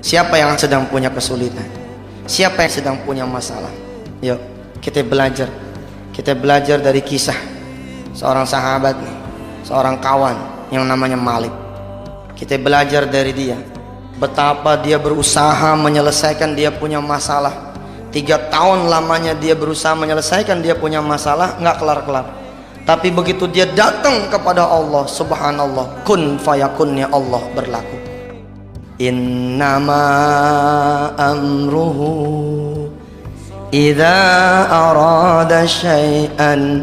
Siapa yang sedang punya kesulitan? Siapa yang sedang punya masalah? Yuk kita belajar. Kita belajar dari kisah seorang sahabat nih, seorang kawan yang namanya Malik. Kita belajar dari dia, betapa dia berusaha menyelesaikan dia punya masalah. 3 tahun lamanya dia berusaha menyelesaikan dia punya masalah, nggak kelar-kelar. Tapi begitu dia datang kepada Allah, subhanallah, kun fayakunnya Allah berlaku. Innama amruhu idza arada syai'an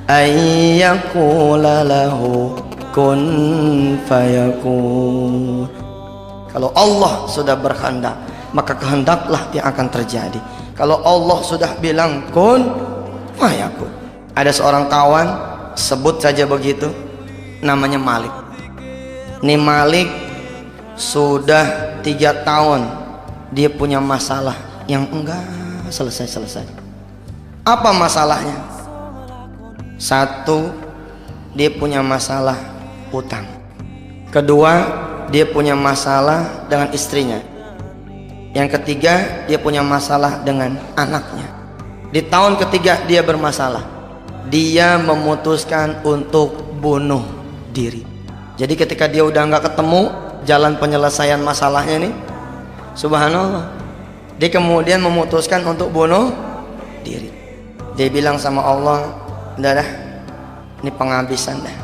ayyakula lahu kun fayakun. Kalau Allah sudah berkehendak, maka kehendaklah yang akan terjadi. Kalau Allah sudah bilang kun fayakun. Ada seorang kawan, sebut saja begitu, namanya Malik. Ini Malik sudah 3 tahun dia punya masalah yang enggak selesai-selesai. Apa masalahnya? 1, dia punya masalah hutang. 2, dia punya masalah dengan istrinya. Yang 3, dia punya masalah dengan anaknya. Di tahun ketiga dia bermasalah. Dia memutuskan untuk bunuh diri. Jadi ketika dia udah nggak ketemu jalan penyelesaian masalahnya nih, subhanallah, dia kemudian memutuskan untuk bunuh diri. Dia bilang sama Allah, udah dah, ini penghabisan dah,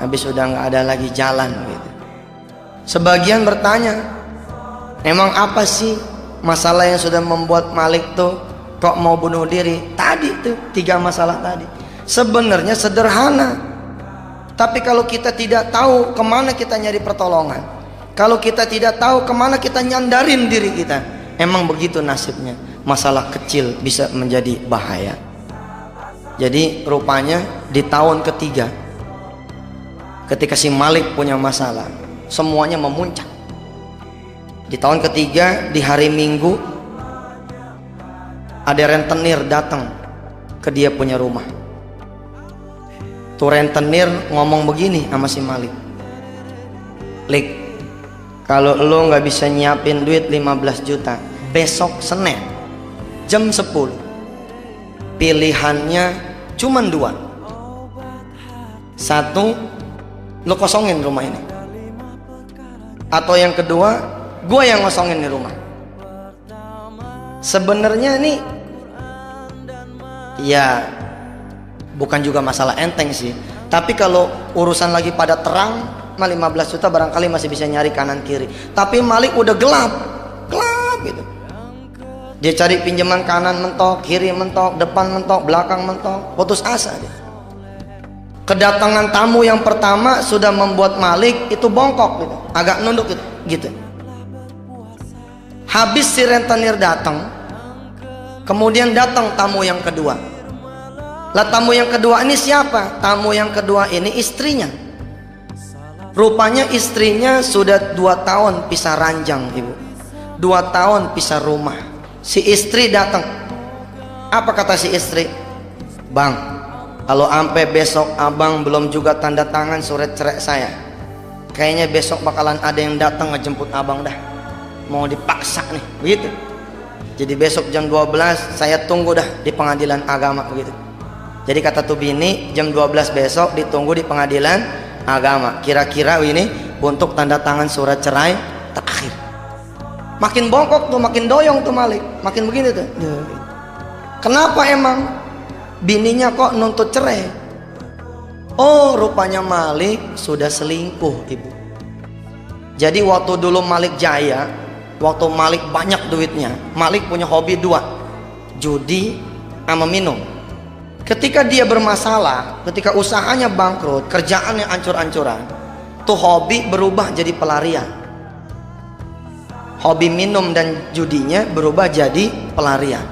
habis udah nggak ada lagi jalan gitu. Sebagian bertanya, emang apa sih masalah yang sudah membuat Malik tuh kok mau bunuh diri? Tadi tuh 3 masalah tadi sebenarnya sederhana, tapi kalau kita tidak tahu kemana kita nyari pertolongan, kalau kita tidak tahu kemana kita nyandarin diri kita, emang begitu nasibnya. Masalah kecil bisa menjadi bahaya. Jadi rupanya di tahun ketiga, ketika si Malik punya masalah, semuanya memuncak. Di tahun ketiga, di hari Minggu, ada rentenir datang ke dia punya rumah. Tuh rentenir ngomong begini sama si Malik, Lik, kalau lo nggak bisa nyiapin duit 15 juta besok Senin jam 10, pilihannya cuma 2. 1, lo kosongin rumah ini, atau yang kedua, gue yang ngosongin di rumah. Sebenarnya nih ya bukan juga masalah enteng sih, tapi kalau urusan lagi pada terang mah 15 juta barangkali masih bisa nyari kanan kiri. Tapi Malik udah gelap gitu. Dia cari pinjaman kanan mentok, kiri mentok, depan mentok, belakang mentok, putus asa dia. Kedatangan tamu yang pertama sudah membuat Malik itu bongkok gitu, agak nunduk gitu. Habis si rentenir datang, kemudian datang tamu yang kedua. Lah tamu yang kedua ini siapa? Tamu yang kedua ini istrinya. Rupanya istrinya sudah 2 tahun pisah ranjang, ibu. 2 tahun pisah rumah. Si istri datang. Apa kata si istri? Bang, kalau sampai besok abang belum juga tanda tangan surat cerai saya, kayaknya besok bakalan ada yang datang ngejemput abang dah. Mau dipaksa nih, begitu. Jadi besok jam 12 saya tunggu dah di pengadilan agama, begitu. Jadi kata tuh bini, jam 12 besok ditunggu di pengadilan agama. Kira-kira ini untuk tanda tangan surat cerai terakhir. Makin bongkok tuh, makin doyong tuh Malik, makin begini tuh. Kenapa emang bininya kok nuntut cerai? Oh, rupanya Malik sudah selingkuh, ibu. Jadi waktu dulu Malik jaya, waktu Malik banyak duitnya, Malik punya hobi 2, judi sama minum. Ketika dia bermasalah, ketika usahanya bangkrut, kerjaannya ancur-ancuran, tuh hobi berubah jadi pelarian. Hobi minum dan judinya berubah jadi pelarian.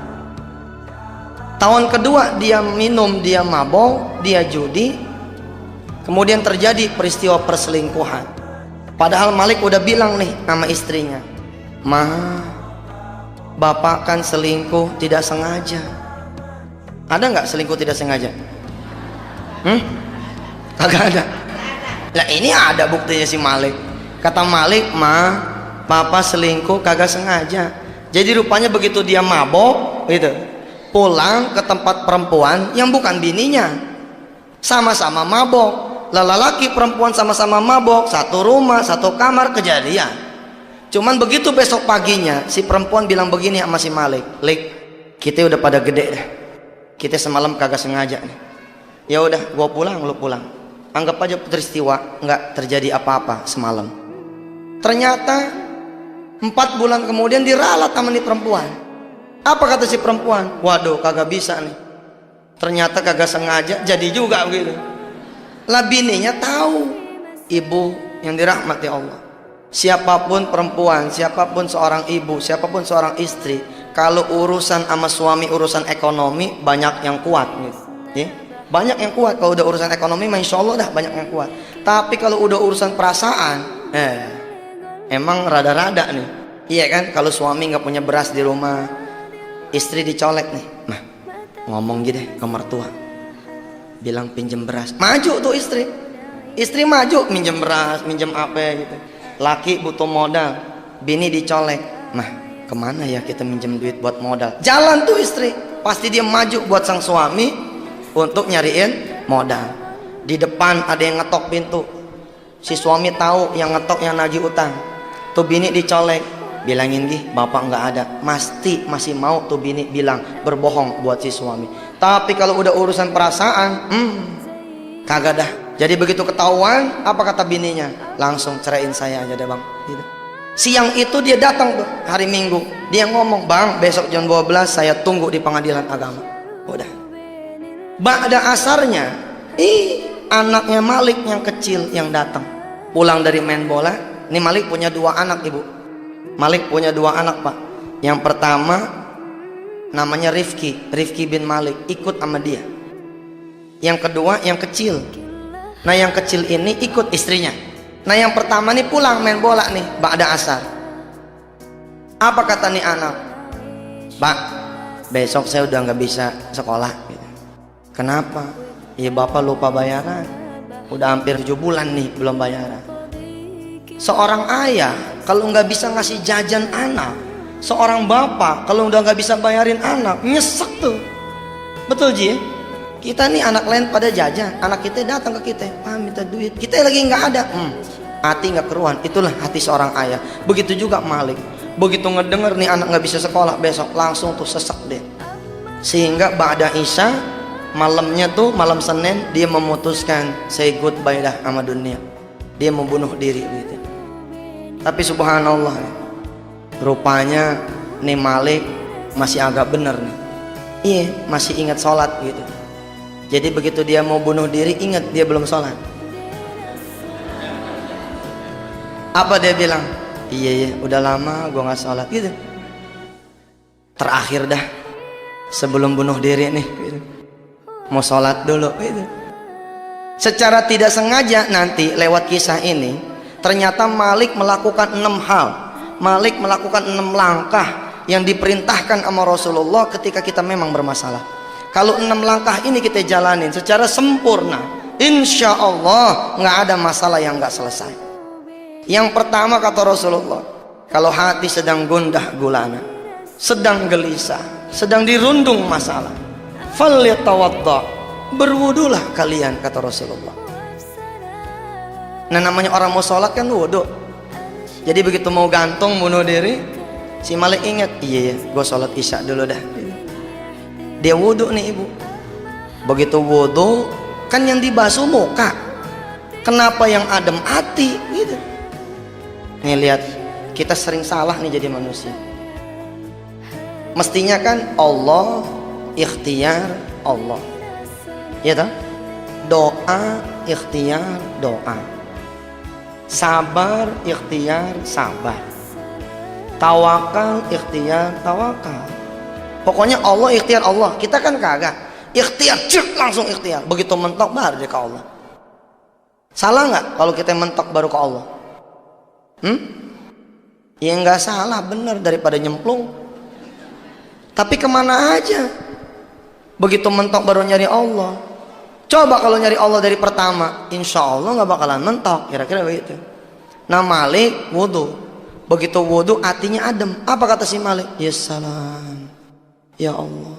Tahun kedua dia minum, dia mabok, dia judi, kemudian terjadi peristiwa perselingkuhan. Padahal Malik udah bilang nih sama istrinya, Ma, bapak kan selingkuh tidak sengaja. Ada nggak selingkuh tidak sengaja? Kagak ada. Nah ini ada buktinya si Malik. Kata Malik, Ma, papa selingkuh kagak sengaja. Jadi rupanya begitu dia mabok gitu, pulang ke tempat perempuan yang bukan bininya, sama-sama mabok. Lelaki perempuan sama-sama mabok, satu rumah satu kamar, kejadian. Cuman begitu besok paginya si perempuan bilang begini sama si Malik, Lik, kita udah pada gede dah, kita semalam kagak sengaja nih. Ya udah, gua pulang, lu pulang. Anggap aja peristiwa nggak terjadi apa-apa semalam. Ternyata 4 bulan kemudian diralat sama nih perempuan. Apa kata si perempuan? Waduh, kagak bisa nih. Ternyata kagak sengaja, jadi juga begitu. Lah bininya tahu. Ibu yang dirahmati Allah, siapapun perempuan, siapapun seorang ibu, siapapun seorang istri, kalau urusan sama suami, urusan ekonomi, banyak yang kuat gitu, ya? Banyak yang kuat. Kalau udah urusan ekonomi, masya Allah dah banyak yang kuat. Tapi kalau udah urusan perasaan, emang rada-rada nih, iya kan? Kalau suami nggak punya beras di rumah, istri dicolek nih, nah ngomong gitu deh ke mertua, bilang pinjem beras, maju tuh istri maju, minjem beras, minjem apa gitu. Laki butuh modal, bini dicolek, nah kemana ya kita minjem duit buat modal? Jalan tuh istri, pasti dia maju buat sang suami untuk nyariin modal. Di depan ada yang ngetok pintu, si suami tahu yang ngetok yang nagih utang, tuh bini dicolek, bilangin gih bapak nggak ada, pasti masih mau tuh bini bilang berbohong buat si suami. Tapi kalau udah urusan perasaan, kagak dah. Jadi begitu ketahuan, apa kata bininya? Langsung ceraiin saya aja deh bang gitu. Siang itu dia datang tuh hari Minggu, dia ngomong, bang besok jam 12 saya tunggu di pengadilan agama. Udah. Ba'da asarnya, anaknya Malik yang kecil yang datang, pulang dari main bola. Ini Malik punya 2 anak ibu. Malik punya 2 anak pak. Yang pertama namanya Rifki bin Malik, ikut sama dia. Yang kedua yang kecil. Nah yang kecil ini ikut istrinya. Nah yang pertama nih pulang main bola nih ba'da asar. Apa kata nih anak? Pak, besok saya udah nggak bisa sekolah gitu. Kenapa? Ya bapak lupa bayaran, udah hampir 7 bulan nih belum bayaran. Seorang ayah kalau nggak bisa ngasih jajan anak, seorang bapak kalau udah nggak bisa bayarin anak, nyesek tuh. Betul Ji? Kita nih anak lain pada jajan, anak kita datang ke kita, Pak minta duit, kita lagi nggak ada, hati nggak keruan. Itulah hati seorang ayah. Begitu juga Malik, begitu ngedenger nih anak nggak bisa sekolah besok, langsung tuh sesek deh. Sehingga ba'da isya, malamnya tuh malam Senin, dia memutuskan say goodbye dah sama dunia, dia mau bunuh diri gitu. Tapi subhanallah, rupanya nih Malik masih agak bener nih. Iya, masih ingat sholat gitu. Jadi begitu dia mau bunuh diri, ingat dia belum sholat. Apa dia bilang? Iya udah lama gue nggak sholat gitu. Terakhir dah sebelum bunuh diri nih gitu, mau sholat dulu gitu. Secara tidak sengaja nanti lewat kisah ini, ternyata Malik melakukan 6 hal. Malik melakukan 6 langkah yang diperintahkan sama Rasulullah ketika kita memang bermasalah. Kalau 6 langkah ini kita jalanin secara sempurna, insya Allah nggak ada masalah yang nggak selesai. Yang pertama kata Rasulullah, kalau hati sedang gundah gulana, sedang gelisah, sedang dirundung masalah, falyatawadda, berwudulah kalian kata Rasulullah. Nah namanya orang mau sholat kan wudu. Jadi begitu mau gantung bunuh diri, si Malik ingat, iya gue sholat isya dulu dah. Dia wudu nih ibu. Begitu wudu kan yang dibasuh muka, kenapa yang adem hati gitu. Nih lihat, kita sering salah nih jadi manusia. Mestinya kan Allah, ikhtiar Allah, ya toh? Doa, ikhtiar doa, sabar, ikhtiar sabar, tawakal, ikhtiar tawakal. Pokoknya Allah, ikhtiar Allah. Kita kan kagak ikhtiar, langsung ikhtiar. Begitu mentok baru dia ke Allah. Salah nggak kalau kita mentok baru ke Allah? Ya nggak salah, bener, daripada nyemplung. Tapi kemana aja? Begitu mentok baru nyari Allah. Coba kalau nyari Allah dari pertama, insya Allah nggak bakalan mentok. Kira-kira begitu. Nah Malik wudu, Begitu wudu hatinya adem. Apa kata si Malik? Ya salam, ya Allah,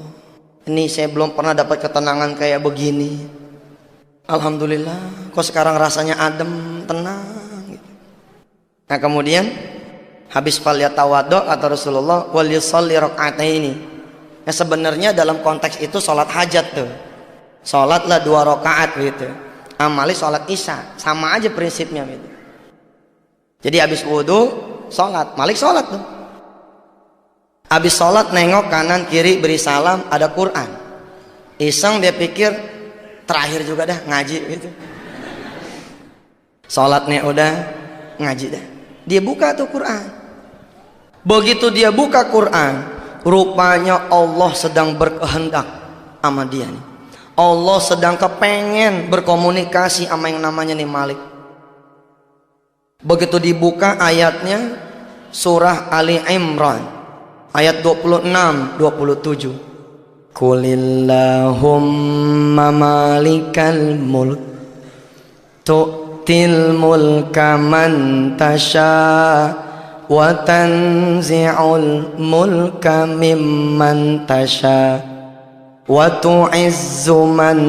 ini saya belum pernah dapat ketenangan kayak begini. Alhamdulillah, kok sekarang rasanya adem, tenang gitu. Nah kemudian habis falyatawaddo kata Rasulullah, wal yusalli raka'ataini. Nah sebenarnya dalam konteks itu sholat hajat tuh, sholatlah 2 rakaat gitu. Amali sholat isya, sama aja prinsipnya gitu. Jadi habis wudu sholat, Malik sholat tuh. Habis sholat nengok kanan kiri beri salam, ada Quran. Iseng dia pikir terakhir juga dah ngaji gitu. Sholatnya udah, ngaji dah. Dia buka tuh Quran. Begitu dia buka Quran, rupanya Allah sedang berkehendak sama dia nih. Allah sedang kepengen berkomunikasi sama yang namanya nih Malik. Begitu dibuka ayatnya surah Ali Imran ayat 26-27. Qulillahumma malikal mulk tu'til mulka man tasha wa tanzi'ul mulka mimman tasha wa tu'izzu man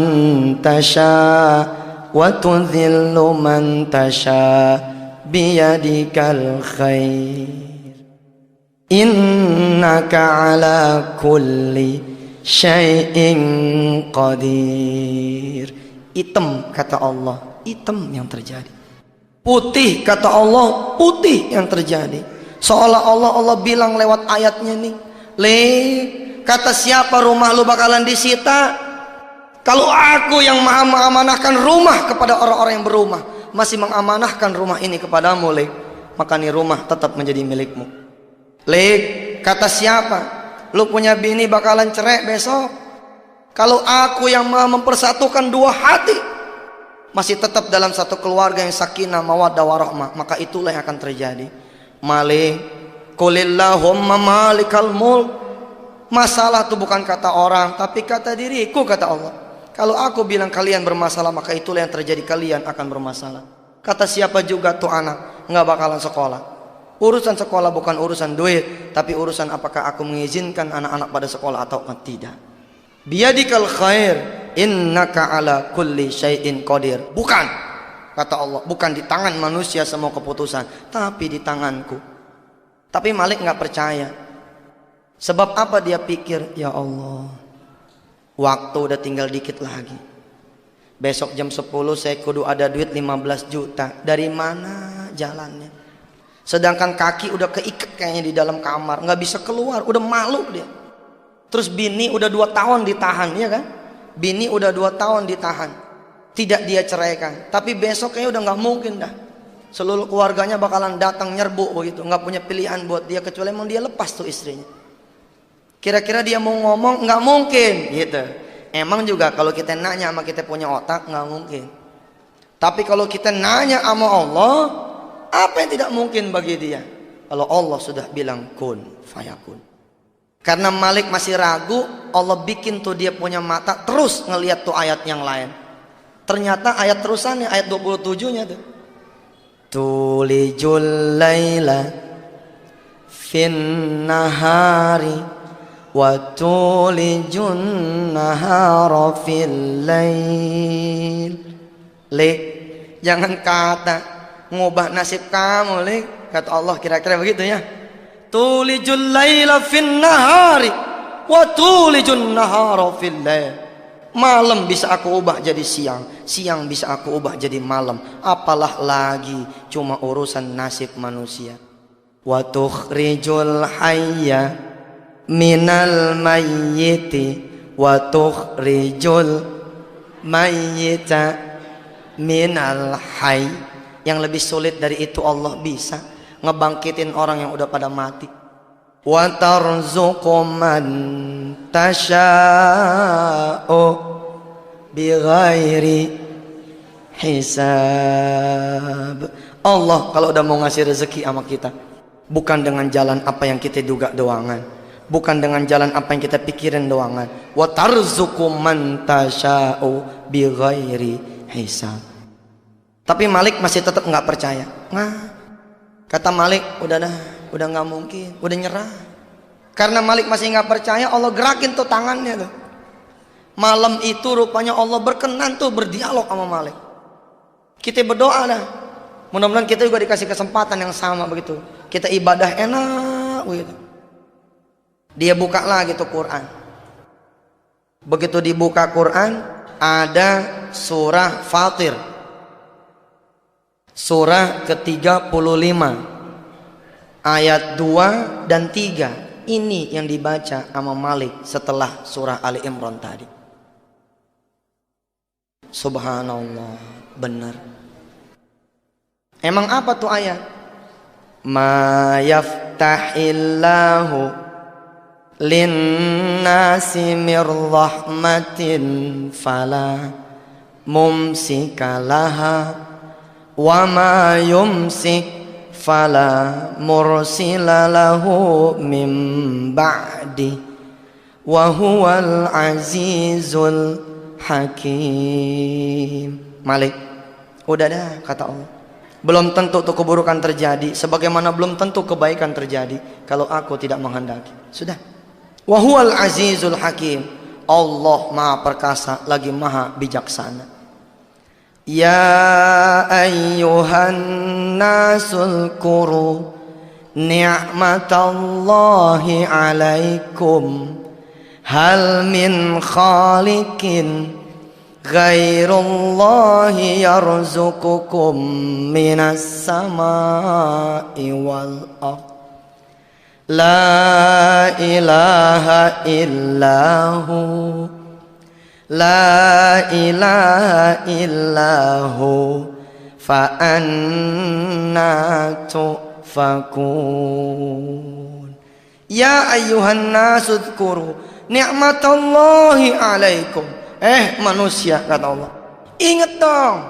tasha wa tudhillu man tasha biyadikal khair innaka ala kulli syai'in qadir. Hitam kata Allah, hitam yang terjadi. Putih kata Allah, putih yang terjadi. Seolah-olah Allah bilang lewat ayatnya nih, kata siapa rumah lu bakalan disita? Kalau aku yang maha mengamanahkan rumah kepada orang-orang yang berumah, masih mengamanahkan rumah ini kepadamu, maka nih rumah tetap menjadi milikmu. Kata siapa? Lu punya bini bakalan cerai besok. Kalau aku yang mempersatukan 2 hati, masih tetap dalam satu keluarga yang sakinah mawaddah warahmah, maka itulah yang akan terjadi. Malik, qulillahumma malikal mulk. Masalah itu bukan kata orang, tapi kata diriku, kata Allah. Kalau aku bilang kalian bermasalah, maka itulah yang terjadi, kalian akan bermasalah. Kata siapa juga tuh anak nggak bakalan sekolah. Urusan sekolah bukan urusan duit, tapi urusan apakah aku mengizinkan anak-anak pada sekolah atau tidak. Biyadikal khair innaka ala kulli syai'in qadir. Bukan, kata Allah, bukan di tangan manusia semua keputusan, tapi di tanganku. Tapi Malik nggak percaya. Sebab apa? Dia pikir, ya Allah, waktu udah tinggal dikit lagi. Besok jam 10 saya kudu ada duit 15 juta. Dari mana jalannya? Sedangkan kaki udah keikat kayaknya di dalam kamar, nggak bisa keluar, udah malu dia. Terus bini udah 2 tahun ditahan, ya kan? Bini udah 2 tahun ditahan, tidak dia ceraikan. Tapi besok kayaknya udah nggak mungkin dah. Seluruh keluarganya bakalan datang nyerbu begitu, nggak punya pilihan buat dia kecuali emang dia lepas tuh istrinya. Kira-kira dia mau ngomong, nggak mungkin gitu. Emang juga kalau kita nanya sama kita punya otak, nggak mungkin. Tapi kalau kita nanya sama Allah, apa yang tidak mungkin bagi dia? Kalau Allah sudah bilang kun fayakun. Karena Malik masih ragu, Allah bikin tuh dia punya mata terus ngelihat tuh ayat yang lain. Ternyata ayat terusannya, ayat 27-nya tuh. Tulijul laila fin nahari wa tulijun nahara fil lail. Jangan kata ngubah nasib kamu, kata Allah, kira-kira begitu ya. Tulijul laila fin nahari wa tulijun nahara fil lail. Malam bisa aku ubah jadi siang, siang bisa aku ubah jadi malam. Apalah lagi cuma urusan nasib manusia. Wa tukhrijul hayya minal mayyiti wa tukhrijul mayyita minal hayy. Yang lebih sulit dari itu Allah bisa ngebangkitin orang yang udah pada mati. Wa tarzuqu man tasha'u bighairi hisab. Allah kalau udah mau ngasih rezeki sama kita, bukan dengan jalan apa yang kita duga doangan, bukan dengan jalan apa yang kita pikirin doangan. Wa tarzuqu man tasha'u bighairi hisab. Tapi Malik masih tetap nggak percaya. Kata Malik, udah nggak mungkin, udah nyerah. Karena Malik masih nggak percaya, Allah gerakin tuh tangannya tuh. Malam itu rupanya Allah berkenan tuh berdialog sama Malik. Kita berdoa dah, mudah-mudahan kita juga dikasih kesempatan yang sama begitu. Kita ibadah enak begitu. Dia buka lagi tuh Quran. Begitu dibuka Quran, ada surah Fatir, surah ke-35, ayat 2 dan 3. Ini yang dibaca sama Malik setelah surah Ali Imran tadi. Subhanallah, benar. Emang apa tuh ayat? Ma yaftahillahu linnasi mir rahmatin fala mumsikalaha wa ma yumsik fala mursila lahu min ba'di wa huwal azizul hakim. Malik, udah dah kata Allah, belum tentu tuh keburukan terjadi, sebagaimana belum tentu kebaikan terjadi kalau aku tidak menghendaki. Sudah. Wa huwal azizul hakim. Allah Maha Perkasa lagi Maha Bijaksana. Ya ayyuhan nasul kuru ni'matallahi alaikum hal min khaliqin ghairullahi yarzuqukum minas samai wal ardh la ilaha illahu la ilaha illahu fa anna tufakun. Ya ayyuhan nasu dzkuru ni'matallahi alaikum. Manusia, kata Allah, ingat dong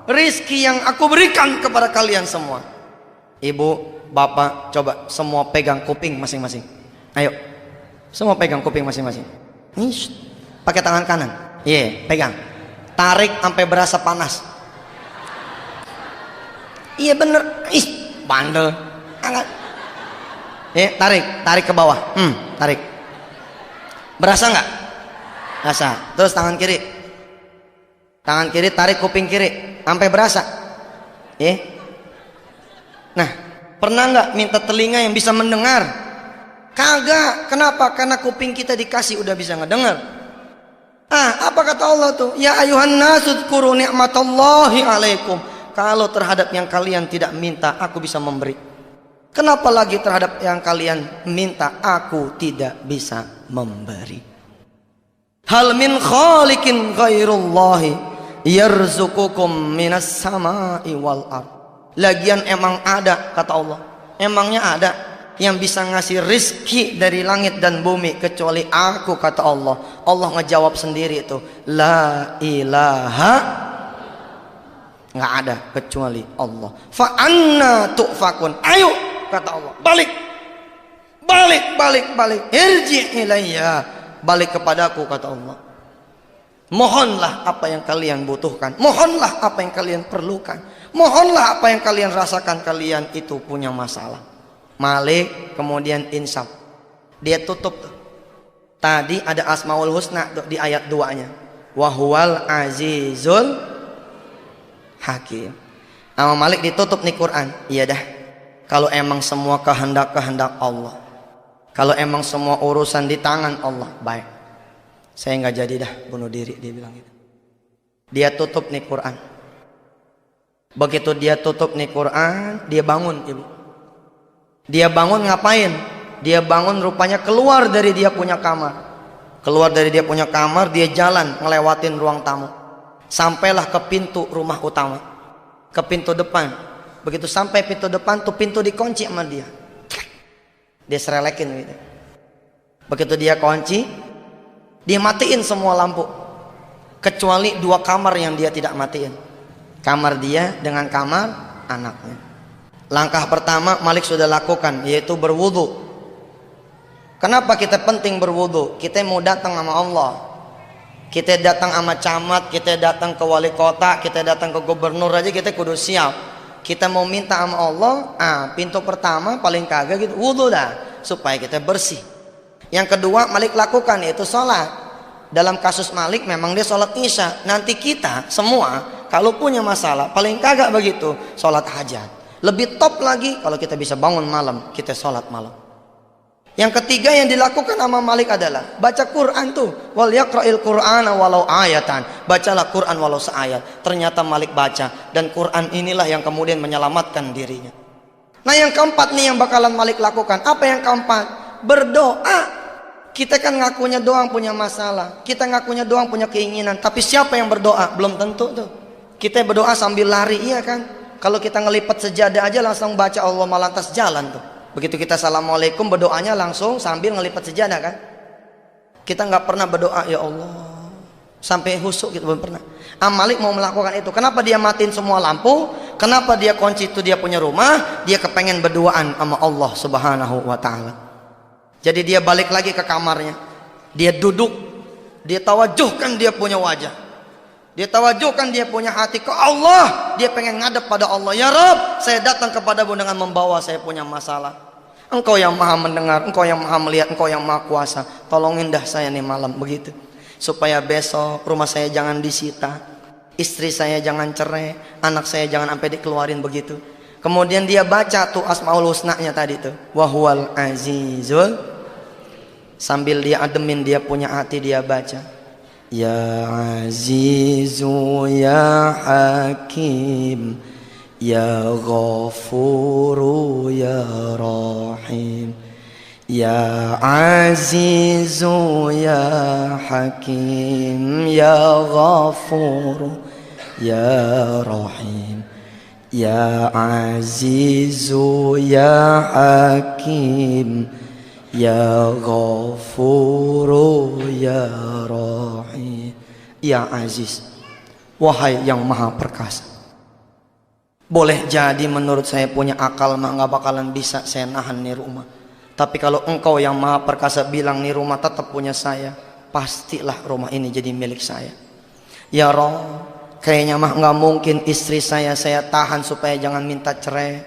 rizki yang aku berikan kepada kalian semua. Ibu, bapak, coba semua pegang kuping masing-masing. Ayo, semua pegang kuping masing-masing. Pakai tangan kanan. Pegang. Tarik sampai berasa panas. Iya bener. Bandel. Angkat. Tarik ke bawah. Tarik. Berasa nggak? Berasa. Terus tangan kiri. Tangan kiri tarik kuping kiri sampai berasa. Nah, pernah nggak minta telinga yang bisa mendengar? Kagak. Kenapa? Karena kuping kita dikasih udah bisa ngedengar. Apa kata Allah tuh? Ya ayuhan nasu dzkuru ni'matallahi alaikum. Kalau terhadap yang kalian tidak minta, aku bisa memberi. Kenapa lagi terhadap yang kalian minta, aku tidak bisa memberi? Hal min khaliqin ghairullahi yarzuqukum minas samai wal ardh. Lagian emang ada, kata Allah, emangnya ada yang bisa ngasih rizki dari langit dan bumi kecuali aku, kata Allah. Allah ngejawab sendiri itu, la ilaha, nggak ada kecuali Allah. Fa anna tu'fakun. Ayo, kata Allah, balik, irji ilayya, balik kepadaku, kata Allah. Mohonlah apa yang kalian butuhkan, mohonlah apa yang kalian perlukan, mohonlah apa yang kalian rasakan kalian itu punya masalah. Malik kemudian insaf, dia tutup tuh. Tadi ada Asmaul Husna tuh di ayat 2-nya, Wahuwal Azizul Hakim. Nama Malik ditutup nih Quran. Iya dah, kalau emang semua kehendak Allah, kalau emang semua urusan di tangan Allah, baik, saya nggak jadi dah bunuh diri, dia bilang gitu. Dia tutup nih Quran. Begitu dia tutup nih Quran, dia bangun, ibu. Dia bangun ngapain? Dia bangun rupanya keluar dari dia punya kamar. Keluar dari dia punya kamar, dia jalan ngelewatin ruang tamu. Sampailah ke pintu rumah utama, ke pintu depan. Begitu sampai pintu depan tuh pintu dikunci sama dia. Dia serelekin gitu. Begitu dia kunci, dia matiin semua lampu kecuali 2 kamar yang dia tidak matiin. Kamar dia dengan kamar anaknya. Langkah pertama Malik sudah lakukan, yaitu berwudu. Kenapa kita penting berwudu? Kita mau datang sama Allah, kita datang sama camat, kita datang ke wali kota, kita datang ke gubernur aja kita kudu siap. kita mau minta sama Allah, pintu pertama paling kagak gitu, wudu dah, supaya kita bersih. Yang kedua Malik lakukan yaitu sholat. Dalam kasus Malik memang dia sholat isya. Nanti kita semua kalau punya masalah paling kagak begitu, sholat hajat. Lebih top lagi kalau kita bisa bangun malam, kita sholat malam. Yang ketiga yang dilakukan sama Malik adalah baca Quran tuh. Wal yaqra'il Qur'ana walau ayatan. Bacalah Quran walau seayat. Ternyata Malik baca, dan Quran inilah yang kemudian menyelamatkan dirinya. Nah yang keempat nih yang bakalan Malik lakukan. Apa yang keempat? Berdoa. Kita kan ngakunya doang punya masalah, kita ngakunya doang punya keinginan, tapi siapa yang berdoa? Belum tentu tuh. Kita berdoa sambil lari, iya kan? Kalau kita ngelipat sejadah aja langsung baca Allah malantas jalan tuh. Begitu kita assalamualaikum berdoanya langsung sambil ngelipat sejadah kan? Kita nggak pernah berdoa ya Allah sampai husuk gitu, belum pernah. Malik mau melakukan itu. Kenapa dia matiin semua lampu? Kenapa dia kunci itu dia punya rumah? Dia kepengen berduaan sama Allah Subhanahu wa taala. Jadi dia balik lagi ke kamarnya. Dia duduk, dia tawajuhkan dia punya wajah. Dia tawajuhkan dia punya hati ke Allah. Dia pengen ngadep pada Allah. Ya Rabb, saya datang kepadamu dengan membawa saya punya masalah. Engkau yang maha mendengar, engkau yang maha melihat, engkau yang maha kuasa. Tolongin dah saya nih malam begitu. Supaya besok rumah saya jangan disita, istri saya jangan cerai, anak saya jangan sampai dikeluarin begitu. Kemudian dia baca tuh Asmaul Husna-nya tadi tuh. Wahuwal azizul. Sambil dia ademin dia punya hati dia baca. Ya Azizu ya Hakim ya Ghafuru ya Rahim. Ya Azizu ya Hakim ya Ghafuru ya Rahim. Ya Azizu ya Hakim ya Ghafuru ya Rahim. Ya Aziz, wahai yang maha perkasa. Boleh jadi menurut saya punya akal mah nggak bakalan bisa saya nahan nih rumah. Tapi kalau engkau yang maha perkasa bilang nih rumah tetap punya saya, pastilah rumah ini jadi milik saya. Ya Rabb, kayaknya mah nggak mungkin istri saya tahan supaya jangan minta cerai.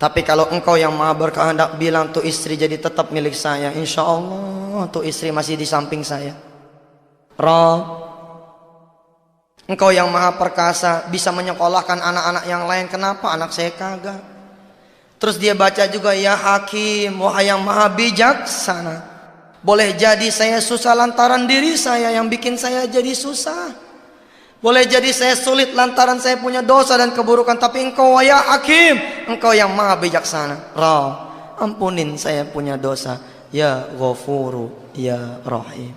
Tapi kalau engkau yang maha berkehendak bilang tuh istri jadi tetap milik saya, insya Allah tuh istri masih di samping saya. Rabb, engkau yang maha perkasa bisa menyekolahkan anak-anak yang lain, kenapa anak saya kagak? Terus dia baca juga ya Hakim, wahai yang maha bijaksana. Boleh jadi saya susah lantaran diri saya yang bikin saya jadi susah. Boleh jadi saya sulit lantaran saya punya dosa dan keburukan, tapi engkau ya Hakim, engkau yang maha bijaksana. Rabb, ampunin saya punya dosa. Ya Ghafuru ya Rahim.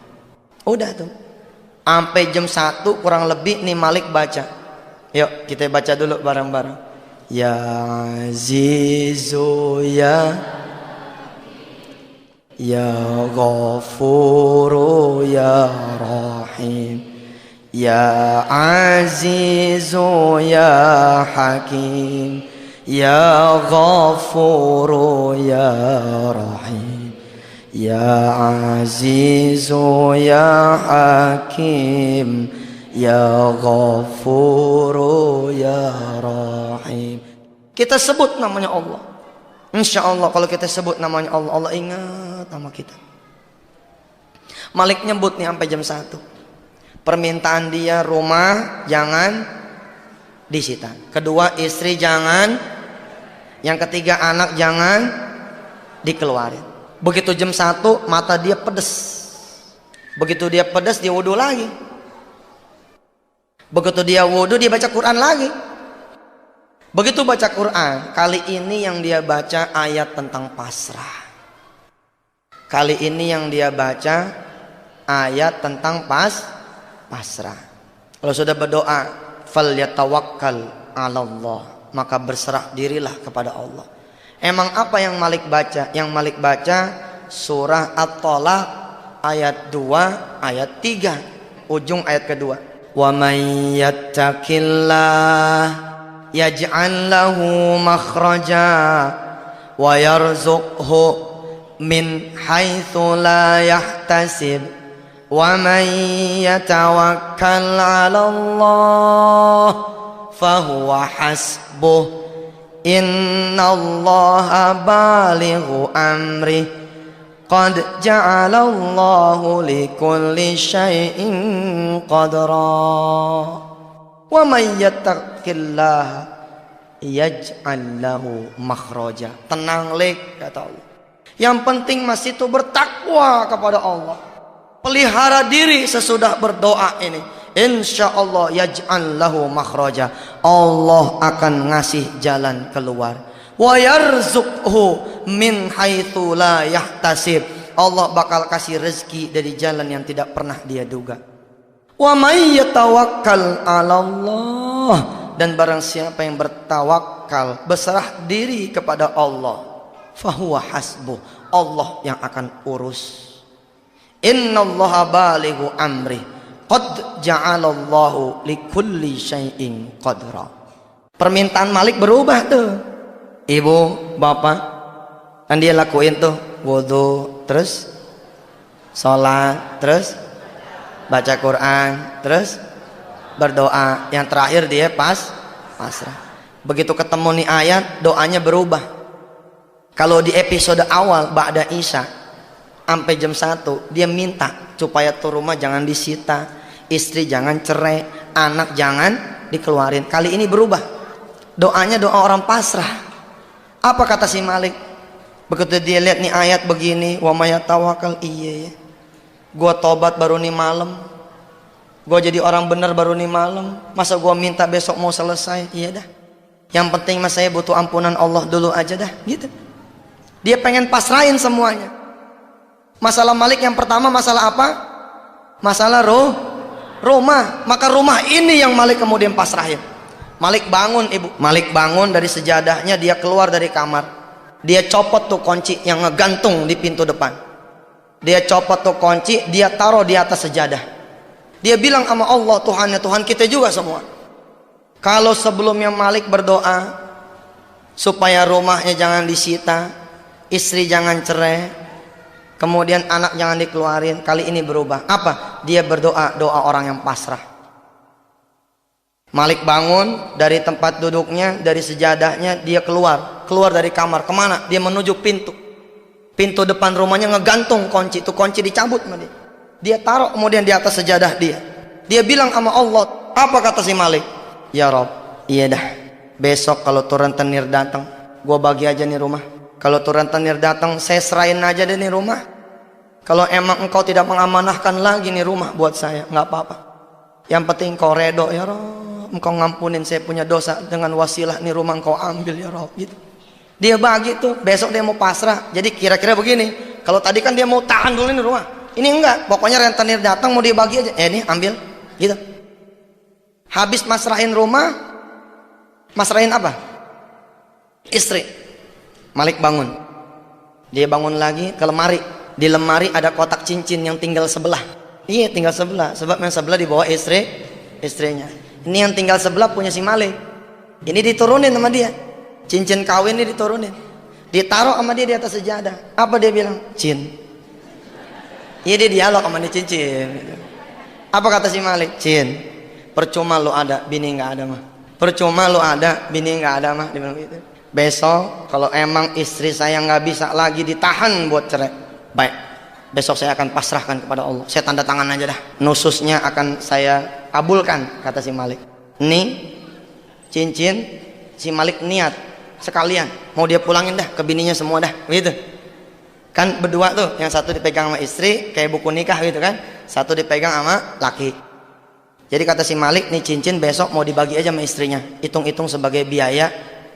Udah tuh. Sampai jam 1 kurang lebih nih Malik baca. Yuk kita baca dulu bareng-bareng. Ya Azizu ya Ghafuru ya Rahim. Ya Azizu ya Hakim ya Ghafuru ya Rahim. Ya Azizu ya Hakim ya Ghafuru ya Rahim. Kita sebut namanya Allah. Insya Allah kalau kita sebut namanya Allah, Allah ingat nama kita. Malik nyebut nih sampai jam 1. Permintaan dia rumah jangan disita. Kedua istri jangan. Yang ketiga anak jangan dikeluarin. Begitu jam 1 mata dia pedes. Begitu dia pedes dia wudhu lagi. Begitu dia wudhu dia baca Quran lagi. Begitu baca Quran, kali ini yang dia baca ayat tentang pasrah. Kali ini yang dia baca ayat tentang pasrah. Kalau sudah berdoa, falyatawakkal 'alallah, maka berserah dirilah kepada Allah. Emang apa yang Malik baca? Yang Malik baca surah At-Thalaq ayat 2, ayat 3, ujung ayat kedua. Wa may yattaqillah yaj'al lahu makhraja wa yarzuqhu min haitsu la yahtasib Wa man yatawakkal 'alallah fahuwa hasbuh. Innallaha balighu amri qad ja'alallahu likulli syai'in qadra. Wa may yattaqillaha yaj'al lahu makhraja. Tenang lek, kata Allah. Yang penting masih itu bertakwa kepada Allah. Pelihara diri sesudah berdoa ini. Insyaallah yaj'al lahu makhraja. Allah akan ngasih jalan keluar. Wa yarzuqhu min haitsu la yahtasib. Allah bakal kasih rezeki dari jalan yang tidak pernah dia duga. Wa may yatawakkal 'alallah, dan barang siapa yang bertawakal, berserah diri kepada Allah, fahuwa hasbuh, Allah yang akan urus. Innallaha balighu amri qad ja'alallahu likulli syai'in qadra. Permintaan Malik berubah tuh. Ibu, bapak, kan dia lakuin tuh wudu, terus sholat, terus baca Quran, terus berdoa. Yang terakhir dia pasrah. Begitu ketemu nih ayat, doanya berubah. Kalau di episode awal ba'da Isya sampai jam 1 dia minta supaya tuh rumah jangan disita, istri jangan cerai, anak jangan dikeluarin. Kali ini berubah, doanya doa orang pasrah. Apa kata si Malik begitu dia lihat nih ayat begini, wa may yatawakkal, iya ya, gua tobat baru nih malam, gua jadi orang benar baru nih malam, masa gua minta besok mau selesai? Iya dah, yang penting mas saya butuh ampunan Allah dulu aja dah, gitu. Dia pengen pasrahin semuanya. Masalah Malik yang pertama masalah apa? Masalah rumah. Maka rumah ini yang Malik kemudian pasrahin. Malik bangun, ibu. Malik bangun dari sejadahnya, dia keluar dari kamar. Dia copot tuh kunci yang ngegantung di pintu depan. Dia copot tuh kunci, dia taruh di atas sejadah. Dia bilang sama Allah, Tuhannya Tuhan kita juga semua. Kalau sebelumnya Malik berdoa supaya rumahnya jangan disita, istri jangan cerai, kemudian anak jangan dikeluarin, kali ini berubah. Apa? Dia berdoa, doa orang yang pasrah. Malik bangun dari tempat duduknya, dari sejadahnya, dia keluar dari kamar. Kemana? Dia menuju pintu depan rumahnya, ngegantung kunci. Itu kunci dicabut sama dia. Dia taruh kemudian di atas sejadah dia. Dia bilang sama Allah, apa kata si Malik? Ya Rob, iya dah, besok kalau tuh rentenir datang, gua bagi aja nih rumah. Kalau tuh rentenir datang, saya serahin aja deh nih rumah. Kalau emang engkau tidak mengamanahkan lagi nih rumah buat saya, nggak apa-apa. Yang penting kau redo ya Rob, engkau ngampunin saya punya dosa, dengan wasilah nih rumah engkau ambil ya Rob, gitu. Dia bagi tuh, besok dia mau pasrah. Jadi kira-kira begini, kalau tadi kan dia mau tahan dulu nih rumah, ini enggak, pokoknya rentenir datang mau dibagi aja, nih ambil, gitu. Habis masrahin rumah, masrahin apa? Istri. Malik bangun, dia bangun lagi ke lemari. Di lemari ada kotak cincin yang tinggal sebelah. Iya, tinggal sebelah, sebab yang sebelah dibawa istrinya. Ini yang tinggal sebelah punya si Malik. Ini diturunin sama dia. Cincin kawin ini diturunin. Ditaruh sama dia di atas sejadah. Apa dia bilang? Cin. Iya, dia dialog sama dia, cincin. Apa kata si Malik? Cin, percuma lu ada, bini nggak ada mah. Percuma lu ada, bini nggak ada mah. Dia bilang gitu. Besok kalau emang istri saya nggak bisa lagi ditahan buat cerai, baik, besok saya akan pasrahkan kepada Allah. Saya tanda tangan aja dah, nususnya akan saya kabulkan, kata si Malik. Nih cincin, si Malik niat sekalian mau dia pulangin dah ke bininya semua dah, gitu kan. Berdua tuh, yang satu dipegang sama istri kayak buku nikah gitu kan, satu dipegang sama laki. Jadi kata si Malik, nih cincin besok mau dibagi aja sama istrinya, hitung-hitung sebagai biaya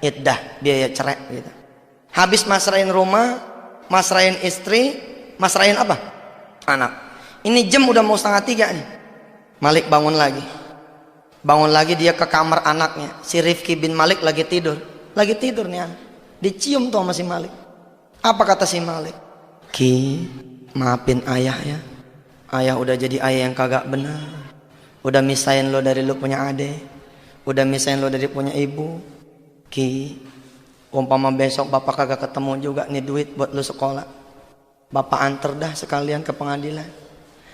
iddah, biaya cerai gitu. Habis masrahin rumah, masrahin istri, masrahin apa? Anak. Ini jam udah mau 2:30 nih. Malik bangun lagi. Bangun lagi dia ke kamar anaknya. Si Rifki bin Malik lagi tidur. Lagi tidur nih anak. Dicium tuh sama si Malik. Apa kata si Malik? Ki, maafin ayah ya. Ayah udah jadi ayah yang kagak benar. Udah misahin lo dari lo punya adik. Udah misahin lo dari punya ibu. Ki, umpama besok bapak kagak ketemu juga nih duit buat lu sekolah, bapak anter dah sekalian ke pengadilan.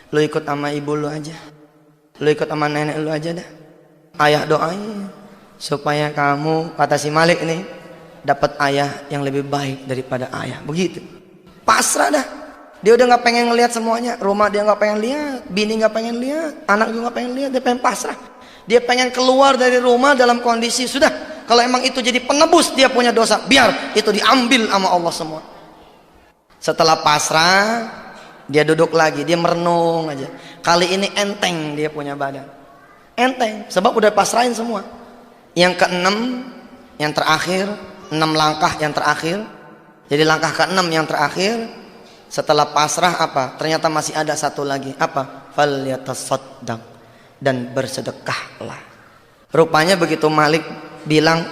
Lu ikut sama ibu lu aja, lu ikut sama nenek lu aja dah. Ayah doain supaya kamu, kata si Malik nih, dapat ayah yang lebih baik daripada ayah. Begitu. Pasrah dah. Dia udah nggak pengen ngelihat semuanya. Rumah dia nggak pengen lihat, bini nggak pengen lihat, anak juga nggak pengen lihat. Dia pengen pasrah. Dia pengen keluar dari rumah dalam kondisi sudah. Kalau emang itu jadi penebus dia punya dosa, biar itu diambil sama Allah semua. Setelah pasrah, dia duduk lagi, dia merenung aja. Kali ini enteng dia punya badan. Enteng, sebab udah pasrahin semua. Yang keenam, yang terakhir, 6 langkah yang terakhir. Jadi langkah keenam yang terakhir, setelah pasrah apa? Ternyata masih ada satu lagi. Apa? Falyatasaddaq, dan bersedekahlah. Rupanya begitu Malik bilang,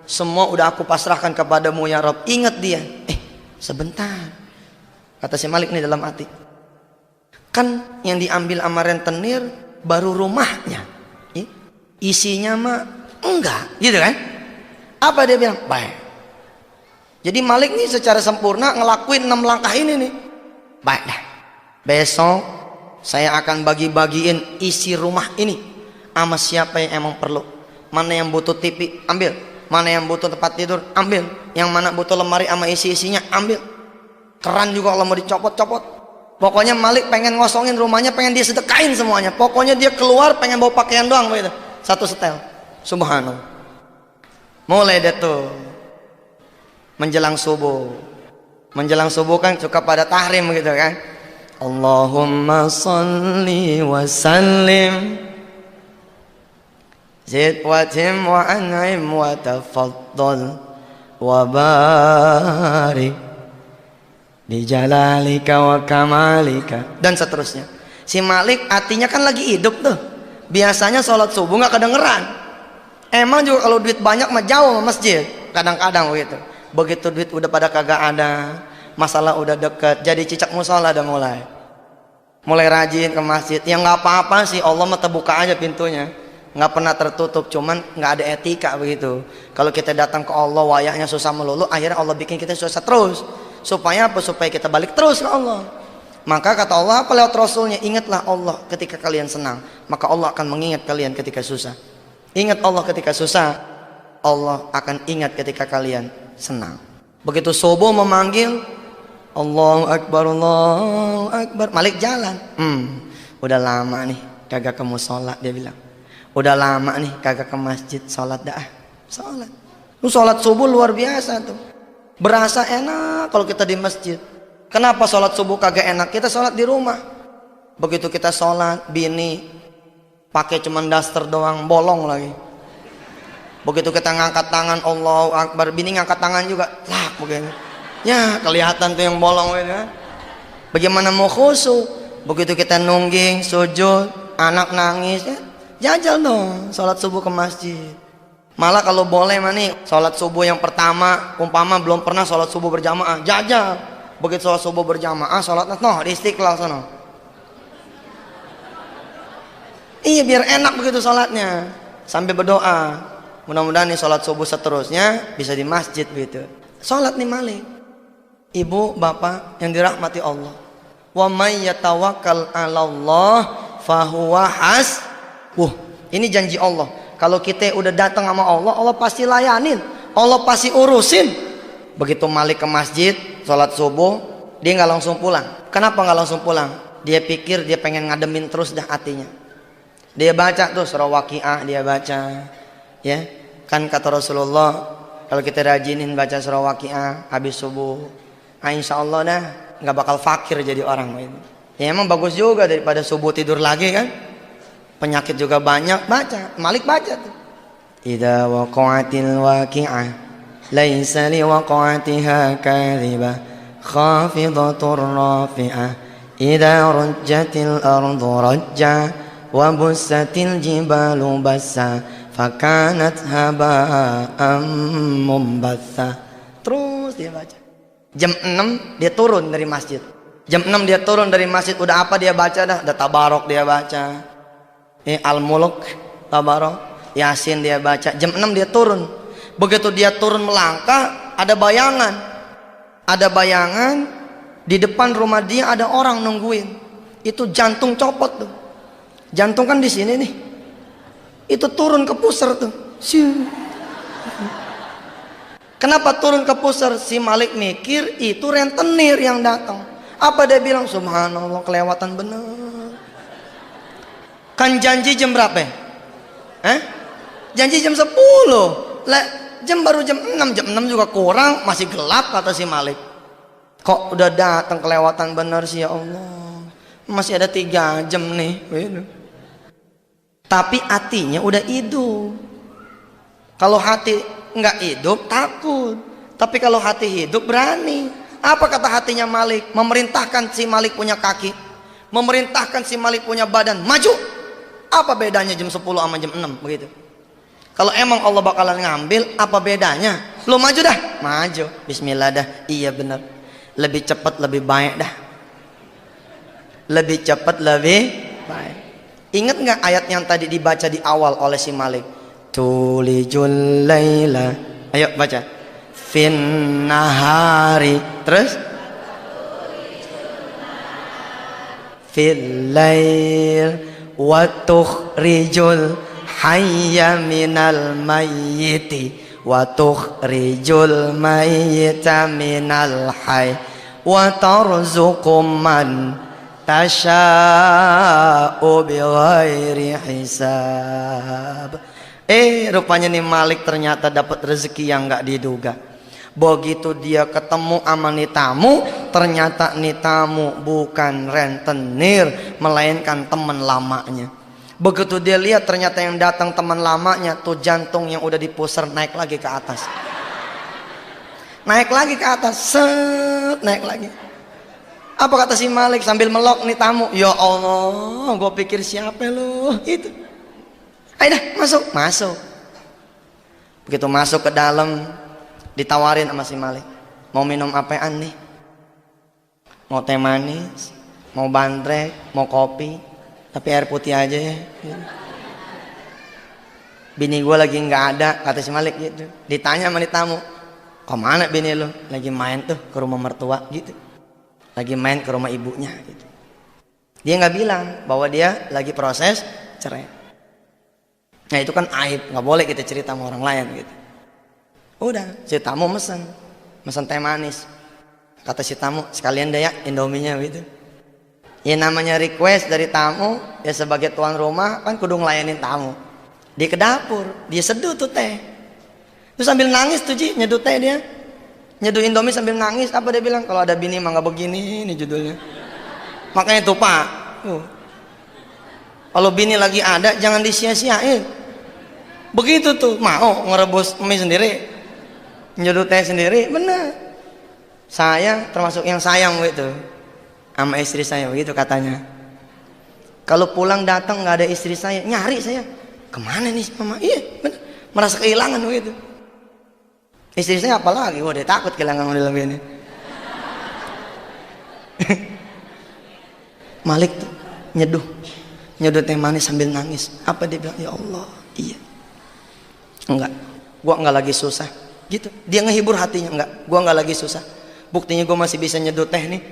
semua udah aku pasrahkan kepadamu ya Rob. Ingat dia, sebentar. Kata si Malik nih dalam hati, kan yang diambil sama rentenir baru rumahnya, isinya mah enggak, gitu kan? Apa dia bilang? Baik. Jadi Malik nih secara sempurna ngelakuin 6 langkah ini nih. Baik dah. Besok saya akan bagi-bagiin isi rumah ini sama siapa yang emang perlu. Mana yang butuh TV, ambil. Mana yang butuh tempat tidur, ambil. Yang mana butuh lemari sama isi-isinya, ambil. Keran juga kalau mau dicopot-copot. Pokoknya Malik pengen ngosongin rumahnya, pengen dia sedekahin semuanya. Pokoknya dia keluar pengen bawa pakaian doang begitu. Satu setel. Subhanallah. Mulai deh tuh menjelang subuh. Menjelang subuh kan suka pada tahrim gitu kan. Allahumma salli wa sallim zid wa tim wa an'im wa tafaddal wa barik bi jalalika wa kamalika, dan seterusnya. Si Malik hatinya kan lagi hidup tuh. Biasanya sholat subuh nggak kedengeran. Emang juga kalau duit banyak mah jauh sama masjid. Kadang-kadang begitu. Begitu duit udah pada kagak ada, masalah udah deket, jadi cicak musola udah mulai rajin ke masjid. Yang nggak apa-apa sih, Allah mah terbuka aja pintunya, nggak pernah tertutup. Cuman nggak ada etika begitu. Kalau kita datang ke Allah wayahnya susah melulu, akhirnya Allah bikin kita susah terus. Supaya apa? Supaya kita balik terus ke Allah. Maka kata Allah apa lewat Rasulnya, ingatlah Allah ketika kalian senang, maka Allah akan mengingat kalian ketika susah. Ingat Allah ketika susah, Allah akan ingat ketika kalian senang. Begitu subuh memanggil, Allahu Akbar, Allahu Akbar, Malik jalan. Udah lama nih kagak ke musola, dia bilang. Udah lama nih kagak ke masjid, sholat dah. Sholat. Lu sholat subuh luar biasa tuh. Berasa enak kalau kita di masjid. Kenapa sholat subuh kagak enak? Kita sholat di rumah. Begitu kita sholat, bini pakai cuman daster doang, bolong lagi. Begitu kita ngangkat tangan Allahu Akbar, bini ngangkat tangan juga, lah begini. Ya kelihatan tuh yang bolong gitu kan. Bagaimana mau khusyuk? Begitu kita nungging, sujud, anak nangis, ya jajal dong sholat subuh ke masjid. Malah kalau boleh mah nih, sholat subuh yang pertama, umpama belum pernah sholat subuh berjamaah, jajal. Begitu sholat subuh berjamaah, sholatnya di Istiqlal sana. Iya biar enak begitu sholatnya, sambil berdoa. Mudah-mudahan nih sholat subuh seterusnya bisa di masjid gitu. Sholat nih Malik. Ibu, bapak yang dirahmati Allah. Wa may yatawakkal 'alallah fahuwa hasbuh. Ini janji Allah. Kalau kita udah datang sama Allah, Allah pasti layanin, Allah pasti urusin. Begitu Malik ke masjid, sholat subuh, dia nggak langsung pulang. Kenapa nggak langsung pulang? Dia pikir dia pengen ngademin terus dah hatinya. Dia baca tuh surah Waqiah, dia baca, ya kan kata Rasulullah, kalau kita rajinin baca surah Waqiah habis subuh, insya Allah dah nggak bakal fakir jadi orang. Ya emang bagus juga daripada subuh tidur lagi kan. Penyakit juga banyak, baca. Malik baca tuh. Idza waqa'atil waqi'ah laisa liwaqa'atiha kadhibah khafidatur rafi'ah idza rujjatil ardu rajja wa bussatil jibalu bassa fakanat haba'an mumbatha. Terus dia baca. Jam 6 dia turun dari masjid. Jam 6 dia turun dari masjid, udah apa dia baca dah? Udah tabarok dia baca. Al-Mulk, tabarok, Yasin dia baca. Jam 6 dia turun. Begitu dia turun melangkah, ada bayangan. Ada bayangan di depan rumah dia ada orang nungguin. itu jantung copot tuh. Jantung kan di sini nih. Itu turun ke pusar tuh. Kenapa turun ke pusar? Si Malik mikir itu rentenir yang datang. Apa dia bilang? Subhanallah, kelewatan bener. Kan janji jam berapa? Janji jam 10. Jam baru jam 6. Jam 6 juga kurang, masih gelap kata si Malik. Kok udah datang kelewatan bener sih, ya Allah. Masih ada 3 jam nih. Tapi hatinya udah hidup. Kalau hati nggak hidup takut. Tapi kalau hati hidup berani. Apa kata hatinya Malik? Memerintahkan si Malik punya kaki, memerintahkan si Malik punya badan, maju. Apa bedanya jam 10 sama jam 6 begitu? Kalau emang Allah bakalan ngambil, apa bedanya? Lu maju dah, maju. Bismillah dah. Iya bener. Lebih cepat lebih baik dah. Lebih cepat lebih baik. Ingat nggak ayat yang tadi dibaca di awal oleh si Malik? Tulijul laila. Ayo baca. Fin nahari. Terus? Fil lail wa tukhrijul hayya minal mayyiti wa tukhrijul mayyita minal hayy wa tarzuqum man tasya'u bighairi hisab. Rupanya nih Malik ternyata dapat rezeki yang nggak diduga. Begitu dia ketemu sama nih tamu, ternyata nih tamu bukan rentenir, melainkan teman lamanya. Begitu dia lihat ternyata yang datang teman lamanya, tuh jantung yang udah dipusar naik lagi ke atas. Naik lagi ke atas, set, naik lagi. Apa kata si Malik sambil melok nih tamu? Ya Allah, gue pikir siapa lo? Itu. Ayo dah, masuk. Begitu masuk ke dalam, ditawarin sama si Malik. Mau minum apaan nih? Mau teh manis, mau bandrek, mau kopi, tapi air putih aja ya. Bini gue lagi nggak ada, kata si Malik gitu. Ditanya sama nih tamu, kemana bini lo? Lagi main tuh ke rumah mertua gitu. Lagi main ke rumah ibunya gitu. Dia nggak bilang bahwa dia lagi proses cerai. Nah itu kan aib, nggak boleh kita cerita sama orang lain gitu. Udah, si tamu mesen teh manis. Kata si tamu, sekalian deh ya Indominya gitu. Ya namanya request dari tamu, ya sebagai tuan rumah kan kudu ngelayanin tamu. Dia ke dapur, dia seduh tuh teh. Terus sambil nangis tuh Ji, nyeduh teh dia. Nyeduh Indomie sambil nangis. Apa dia bilang? Kalau ada bini mah nggak begini, ini judulnya. Makanya tuh Pak, kalau bini lagi ada jangan disia-siain. Begitu tuh, mau ngerebus mie sendiri, nyeduh teh sendiri, bener. Saya termasuk yang sayang gitu sama istri saya, begitu katanya. Kalau pulang datang nggak ada istri saya, nyari saya, kemana nih mama? Iya, bener. Merasa kehilangan begitu. Istri saya apalagi, wah dia takut kehilangan model begini. Malik tuh nyeduh teh manis sambil nangis. Apa dia bilang? Ya Allah, iya. Enggak, gua enggak lagi susah gitu. Dia ngehibur hatinya. Enggak, gua enggak lagi susah. Buktinya gua masih bisa nyeduh teh nih.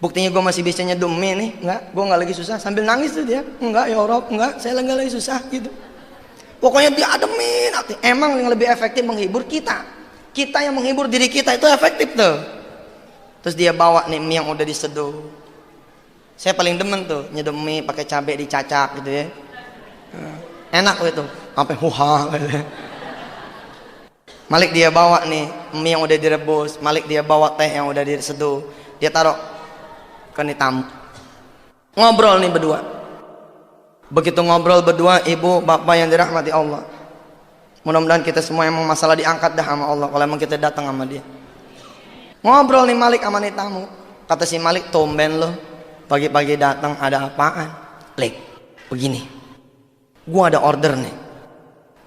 Buktinya gua masih bisa nyeduh mie nih. Enggak, gua enggak lagi susah. Sambil nangis tuh dia. Enggak ya Allah, enggak, saya enggak lagi susah gitu. Pokoknya dia ademin hati. Emang yang lebih efektif menghibur kita. Kita yang menghibur diri kita itu efektif tuh. Terus dia bawa nih mie yang udah diseduh. Saya paling demen tuh nyeduh mie pakai cabai dicacak gitu ya. Enak itu, sampai huha. Malik dia bawa nih mie yang udah direbus, Malik dia bawa teh yang udah diseduh, dia taruh ke nih tamu. Ngobrol nih berdua. Begitu ngobrol berdua, ibu bapak yang dirahmati Allah. Mudah-mudahan kita semua emang masalah diangkat dah sama Allah kalau emang kita datang sama dia. Ngobrol nih Malik sama nih tamu. Kata si Malik, tumben lo pagi-pagi datang, ada apaan? Lik, begini. Gua ada order nih.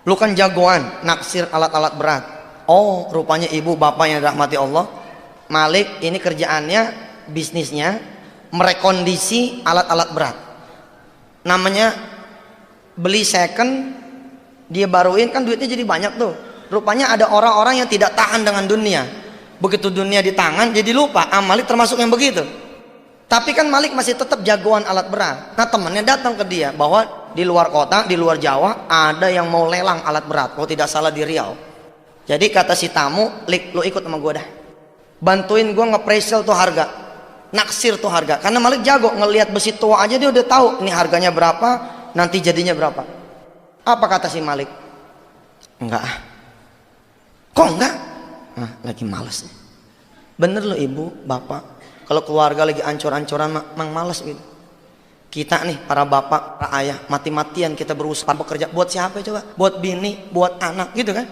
Lu kan jagoan naksir alat-alat berat. Oh, rupanya ibu bapak yang dirahmati Allah. Malik ini kerjaannya, bisnisnya merekondisi alat-alat berat. Namanya beli second, dia baruin kan duitnya jadi banyak tuh. Rupanya ada orang-orang yang tidak tahan dengan dunia. Begitu dunia di tangan jadi lupa. Malik termasuk yang begitu. Tapi kan Malik masih tetap jagoan alat berat. Nah temannya datang ke dia bahwa di luar kota, di luar Jawa ada yang mau lelang alat berat. Kalau tidak salah di Riau. Jadi kata si tamu, Lik, lu ikut sama gue dah. Bantuin gue nge-presale tuh harga, naksir tuh harga. Karena Malik jago ngelihat besi tua aja dia udah tahu ini harganya berapa, nanti jadinya berapa. Apa kata si Malik? Enggak. Kok enggak? Nah, lagi males nih. Bener loh ibu, bapak. Kalau keluarga lagi ancur-ancuran mang males gitu. Kita nih para bapak, para ayah mati-matian kita berusaha bekerja buat siapa coba? Buat bini, buat anak gitu kan?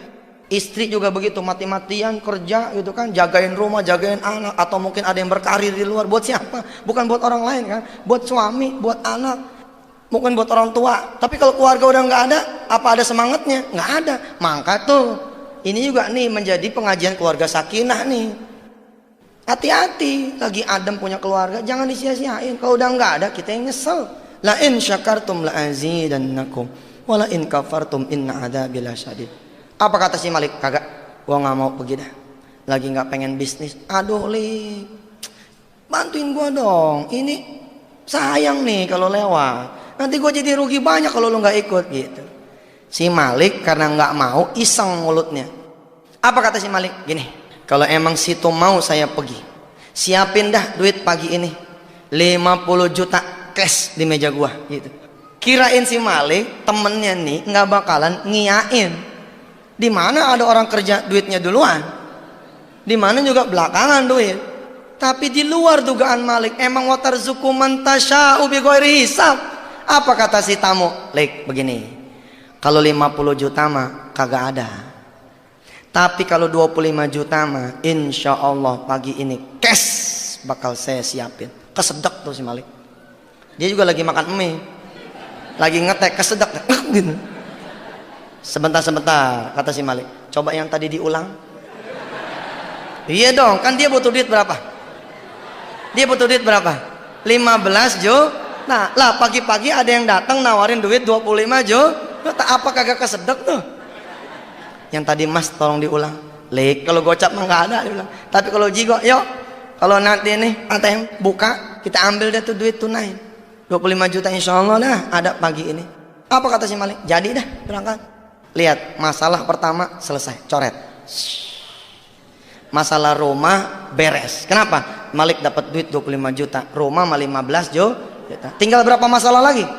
Istri juga begitu mati-matian kerja gitu kan, jagain rumah, jagain anak, atau mungkin ada yang berkarir di luar. Buat siapa? Bukan buat orang lain kan? Buat suami, buat anak, mungkin buat orang tua. Tapi kalau keluarga udah nggak ada, apa ada semangatnya? Nggak ada. Maka tuh ini juga nih menjadi pengajian keluarga sakinah nih. Hati-hati, lagi adem punya keluarga, jangan disia-siain. Kalau udah nggak ada, kita yang nyesel. La in syakartum la azidannakum, wa la in kafartum inna adzabi lasyadid. Apa kata si Malik? Kagak, gua nggak mau pergi dah. Lagi nggak pengen bisnis. Aduh Lik, bantuin gua dong. Ini sayang nih kalau lewat. Nanti gua jadi rugi banyak kalau lu nggak ikut gitu. Si Malik karena nggak mau, iseng mulutnya. Apa kata si Malik? Gini, kalau emang situ mau saya pergi, siapin dah duit pagi ini 50 juta cash di meja gua gitu. Kirain si Malik temennya nih nggak bakalan ngiyain. Di mana ada orang kerja duitnya duluan, di mana juga belakangan duit. Tapi di luar dugaan Malik, emang watarzuku man tasya'u bighairi hisab. Apa kata si tamu? Lik, begini, kalau 50 juta mah kagak ada. Tapi kalau 25 juta mah insya Allah pagi ini cash bakal saya siapin. Kesedek tuh si Malik. Dia juga lagi makan mie, lagi ngetek, kesedek gitu. Sebentar kata si Malik, coba yang tadi diulang. Iya dong, kan dia butuh duit berapa? Dia butuh duit berapa? 15 juta. Lah pagi-pagi ada yang datang nawarin duit 25 juta. Apa kagak kesedek tuh? Yang tadi Mas tolong diulang. Lik, kalau gocap mah nggak ada diulang. Tapi kalau jigo, yuk. Kalau nanti nih ATM buka, kita ambil deh tuh duit tunai 25 juta insya Allah dah ada pagi ini. Apa kata si Malik? Jadi dah berangkat. Lihat, masalah pertama selesai, coret. Masalah rumah beres. Kenapa? Malik dapat duit 25 juta, rumah mah 15 juta. Tinggal berapa masalah lagi?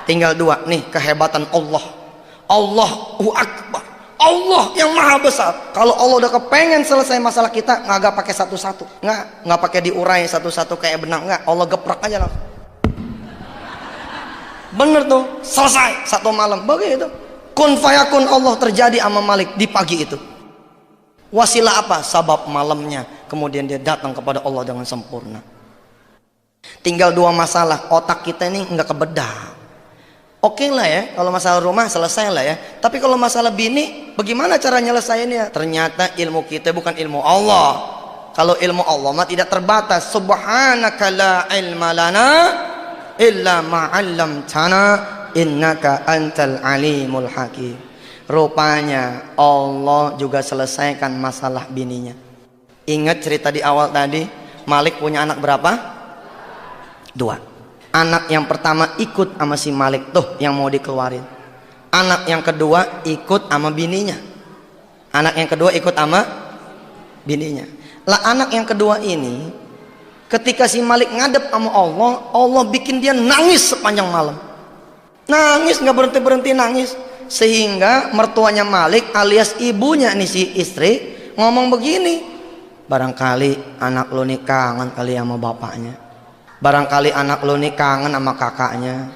Tinggal 2. Nih kehebatan Allah. Allahu Akbar. Allah yang maha besar. Kalau Allah udah kepengen selesai masalah kita, nggak pakai satu-satu, nggak pakai diurai satu-satu kayak benang, nggak. Allah geprak aja langsung. Bener tuh, selesai satu malam. Begitu. Kun fayakun Allah terjadi sama Malik di pagi itu. Wasilah apa? Sabab malamnya. Kemudian dia datang kepada Allah dengan sempurna. Tinggal 2 masalah. Otak kita ini nggak kebedah. Oke lah ya, kalau masalah rumah selesai lah ya. Tapi kalau masalah bini, bagaimana cara nyelesainnya? Ternyata ilmu kita bukan ilmu Allah. Kalau ilmu Allah mah tidak terbatas. Subhanaka la ilma lana illa ma'allamtana innaka antal alimul hakim. Rupanya Allah juga selesaikan masalah bininya. Ingat cerita di awal tadi, Malik punya anak berapa? 2. Anak yang pertama ikut sama si Malik tuh yang mau dikeluarin. Anak yang kedua ikut sama bininya. Anak yang kedua ikut sama bininya. Lah anak yang kedua ini ketika si Malik ngadep sama Allah, Allah bikin dia nangis sepanjang malam. Nangis nggak berhenti nangis. Sehingga mertuanya Malik alias ibunya nih si istri ngomong begini, barangkali anak lo nih kangen kali sama bapaknya, barangkali anak lo nih kangen sama kakaknya.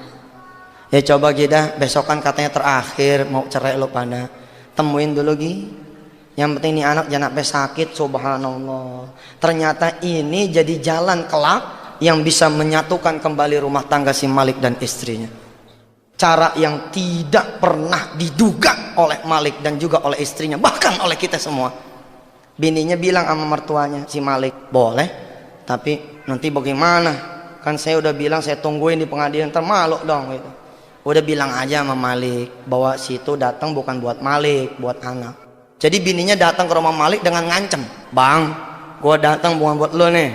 Ya coba kita besokan katanya terakhir mau cerai lo pada temuin dulu Gi. Yang penting nih anak jangan sampai sakit. Subhanallah, ternyata ini jadi jalan kelak yang bisa menyatukan kembali rumah tangga si Malik dan istrinya. Cara yang tidak pernah diduga oleh Malik dan juga oleh istrinya, bahkan oleh kita semua. Bininya bilang sama mertuanya si Malik, boleh tapi nanti bagaimana, kan saya udah bilang saya tungguin di pengadilan, termalu dong gitu. Udah bilang aja sama Malik bahwa situ datang bukan buat Malik, buat anak. Jadi bininya datang ke rumah Malik dengan ngancem, bang, gua datang bukan buat lo nih,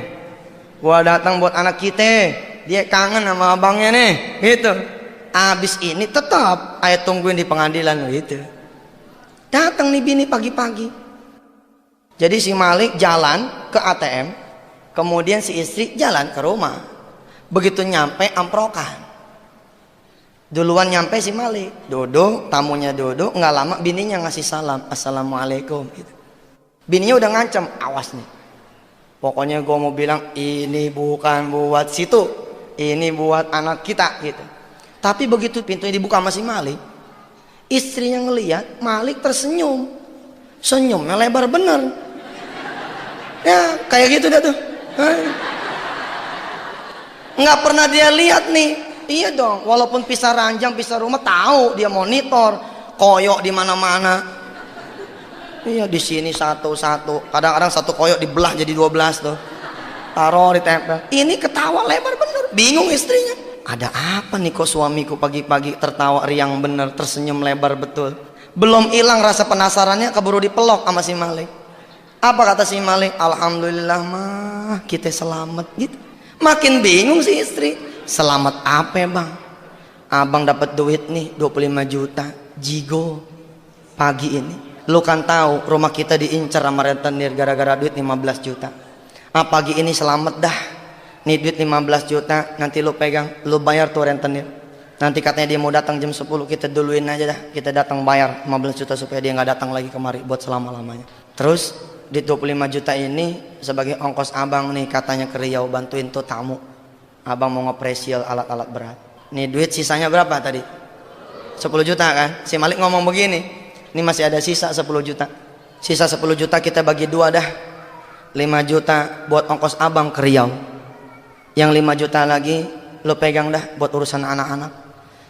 Gua datang buat anak kita, dia kangen sama abangnya nih, gitu. Abis ini tetap ayah tungguin di pengadilan gitu. Datang nih bini pagi-pagi. Jadi si Malik jalan ke ATM, kemudian si istri jalan ke rumah. Begitu nyampe amprokan. Duluan nyampe si Malik, duduk, tamunya duduk, nggak lama bininya ngasih salam, assalamualaikum. Gitu. Bininya udah ngancam, awas nih. Pokoknya gue mau bilang ini bukan buat situ, ini buat anak kita gitu. Tapi begitu pintunya dibuka sama si Malik, istrinya ngeliat Malik tersenyum, senyumnya lebar bener. Ya kayak gitu dah tuh. Nggak pernah dia lihat nih. Iya dong, walaupun pisah ranjang, pisah rumah, tahu dia monitor, koyok di mana-mana. Iya di sini satu-satu, kadang-kadang satu koyok dibelah jadi 12 tuh, taruh di tempel. Ini ketawa lebar bener, bingung istrinya. Ada apa nih kok suamiku pagi-pagi tertawa riang bener, tersenyum lebar betul. Belum hilang rasa penasarannya, keburu dipelok sama si Malik. Apa kata si Malik? Alhamdulillah mah kita selamat gitu. Makin bingung si istri. Selamat apa bang? Abang dapat duit nih 25 juta jigo pagi ini. Lu kan tahu rumah kita diincar sama rentenir gara-gara duit 15 juta. Pagi ini selamat dah. Nih duit 15 juta nanti lu pegang, lu bayar tuh rentenir. Nanti katanya dia mau datang jam 10, kita duluin aja dah. Kita datang bayar 15 juta supaya dia nggak datang lagi kemari buat selama-lamanya. Terus di 25 juta ini sebagai ongkos abang nih katanya ke Riau bantuin tuh tamu. Abang mau ngepresial alat-alat berat. Nih duit sisanya berapa tadi? 10 juta kan? Si Malik ngomong begini. Ini masih ada sisa 10 juta. Sisa 10 juta kita bagi dua dah. 5 juta buat ongkos abang ke Riau. Yang 5 juta lagi lo pegang dah buat urusan anak-anak.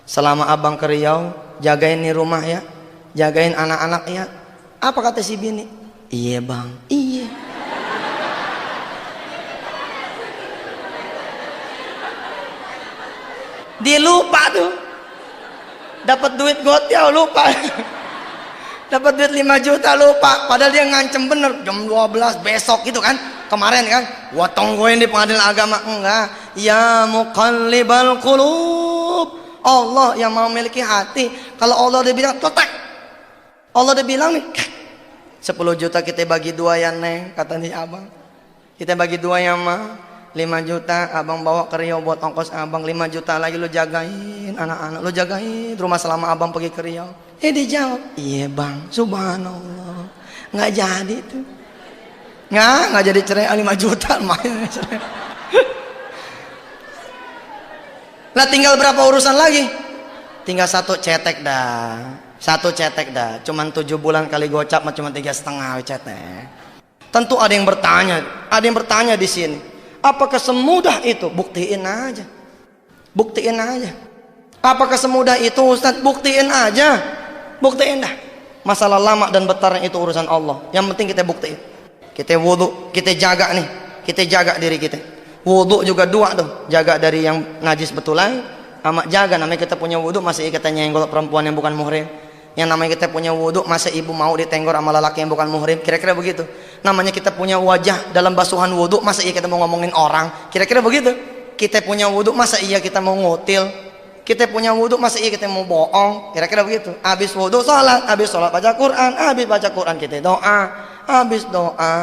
Selama abang ke Riau, jagain nih rumah ya. Jagain anak-anak ya. Apa kata si bini? Iya bang, iya. Dia lupa tuh. Dapat duit gotiau lupa. Dapat duit 5 juta lupa. Padahal dia ngancem bener jam 12 besok gitu kan. Kemarin kan gua tungguin di pengadilan agama. Enggak. Ya muqallibal qulub. Allah yang mau memiliki hati. Kalau Allah udah bilang totek. Allah udah bilang nih 10 juta kita bagi dua ya neng, kata nih abang. Kita bagi dua ya mah. 5 juta abang bawa ke Riau buat ongkos abang. 5 juta lagi lu jagain anak-anak, lu jagain rumah selama abang pergi ke Riau. Dijawab, iya bang, subhanallah. Nggak jadi tuh. Nggak jadi cerai 5 juta main cerai. Lah tinggal berapa urusan lagi? Tinggal satu cetek dah. Satu cetek dah. Cuman 7 bulan kali gocap mah cuma 3,5 cetek. Tentu ada yang bertanya di sini. Apakah semudah itu? Buktiin aja. Buktiin aja. Apakah semudah itu Ustaz? Buktiin aja. Buktiin dah. Masalah lama dan bertarung itu urusan Allah. Yang penting kita buktiin. Kita wudu, kita jaga nih. Kita jaga diri kita. Wudu juga dua tuh. Jaga dari yang najis betulan, sama jaga namanya kita punya wudu masih kita nyenggol perempuan yang bukan muhrim. Yang namanya kita punya wudu masa ibu mau ditenggor sama lelaki yang bukan muhrim, kira-kira begitu. Namanya kita punya wajah dalam basuhan wudu masa iya kita mau ngomongin orang, kira-kira begitu. Kita punya wudu masa iya kita mau ngutil, kita punya wudu masa iya kita mau bohong, kira-kira begitu. Habis wudu sholat, habis sholat baca Quran, habis baca Quran kita doa, habis doa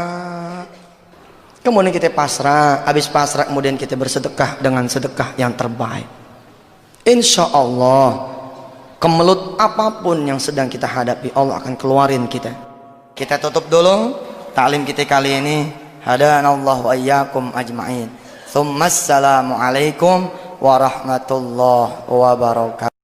kemudian kita pasrah, habis pasrah kemudian kita bersedekah dengan sedekah yang terbaik. Insya Allah kemelut apapun yang sedang kita hadapi Allah akan keluarin kita. Kita tutup dulu taklim kita kali ini. Hadanallahu wa iyyakum ajma'in. Assalamualaikum warahmatullahi wabarakatuh.